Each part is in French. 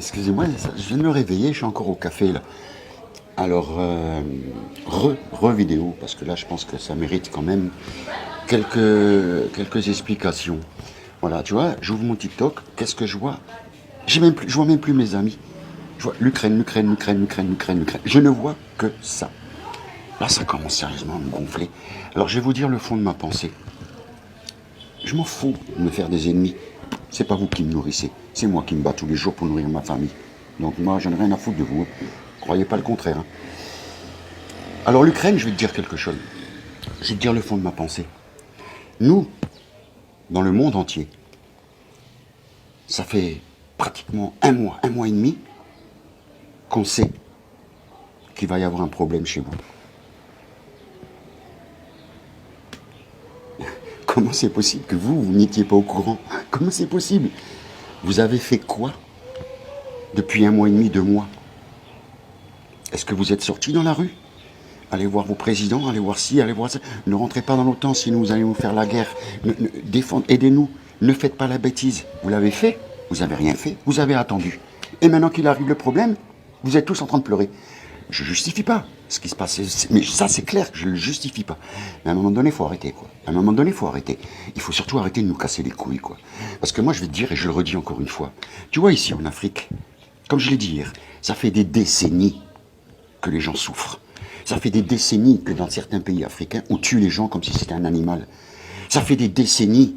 Excusez-moi, je viens de me réveiller, je suis encore au café là. Alors, vidéo, parce que là je pense que ça mérite quand même quelques explications. Voilà, tu vois, j'ouvre mon TikTok, qu'est-ce que je vois? Je vois même plus mes amis. Je vois l'Ukraine, l'Ukraine, l'Ukraine, l'Ukraine, l'Ukraine, l'Ukraine. Je ne vois que ça. Là, ça commence sérieusement à me gonfler. Alors, je vais vous dire le fond de ma pensée. Je m'en fous de me faire des ennemis. C'est pas vous qui me nourrissez. C'est moi qui me bats tous les jours pour nourrir ma famille. Donc moi, j'en ai rien à foutre de vous. Croyez pas le contraire. Hein. Alors l'Ukraine, je vais te dire quelque chose. Je vais te dire le fond de ma pensée. Nous, dans le monde entier, ça fait pratiquement un mois et demi, qu'on sait qu'il va y avoir un problème chez vous. Comment c'est possible que vous n'étiez pas au courant? Comment c'est possible? Vous avez fait quoi depuis un mois et demi, 2 mois? Est-ce que vous êtes sortis dans la rue? Allez voir vos présidents, allez voir ci, allez voir ça. Ne rentrez pas dans l'OTAN, sinon vous allez nous faire la guerre. Aidez-nous. Ne faites pas la bêtise. Vous l'avez fait, vous n'avez rien fait, vous avez attendu. Et maintenant qu'il arrive le problème, vous êtes tous en train de pleurer. Je ne justifie pas ce qui se passe. Mais ça, c'est clair que je ne le justifie pas. Mais à un moment donné, il faut arrêter, quoi. À un moment donné, il faut arrêter. Il faut surtout arrêter de nous casser les couilles, quoi. Parce que moi, je vais te dire, et je le redis encore une fois, tu vois, ici en Afrique, comme je l'ai dit hier, ça fait des décennies que les gens souffrent. Ça fait des décennies que dans certains pays africains, on tue les gens comme si c'était un animal. Ça fait des décennies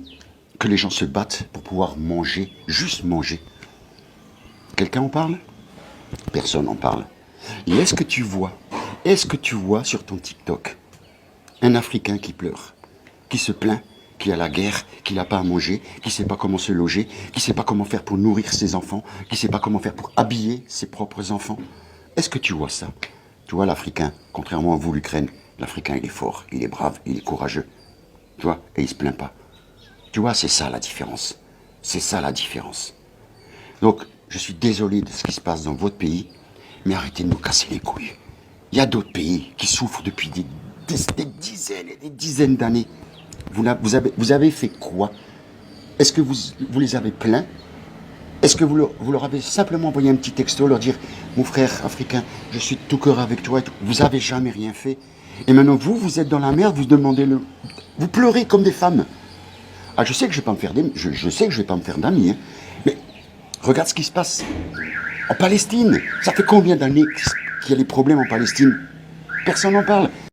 que les gens se battent pour pouvoir manger, juste manger. Quelqu'un en parle? Personne n'en parle. Et est-ce que tu vois sur ton TikTok un Africain qui pleure, qui se plaint, qui a la guerre, qui n'a pas à manger, qui ne sait pas comment se loger, qui ne sait pas comment faire pour nourrir ses enfants, qui ne sait pas comment faire pour habiller ses propres enfants? Est-ce que tu vois ça? Tu vois l'Africain, contrairement à vous l'Ukraine, l'Africain il est fort, il est brave, il est courageux. Tu vois, et il se plaint pas. Tu vois, c'est ça la différence. C'est ça la différence. Donc, je suis désolé de ce qui se passe dans votre pays, mais arrêtez de nous casser les couilles. Il y a d'autres pays qui souffrent depuis des dizaines et des dizaines d'années. Vous avez fait quoi? Est-ce que vous les avez plaints? Est-ce que vous leur avez simplement envoyé un petit texto, leur dire « Mon frère africain, je suis de tout cœur avec toi » et tout. Vous n'avez jamais rien fait. Et maintenant, vous êtes dans la merde, vous demandez le... Vous pleurez comme des femmes. Ah, je sais que je vais pas me faire d'amis, hein, mais regarde ce qui se passe en Palestine. Ça fait combien d'années qu'il y a des problèmes en Palestine? Personne n'en parle.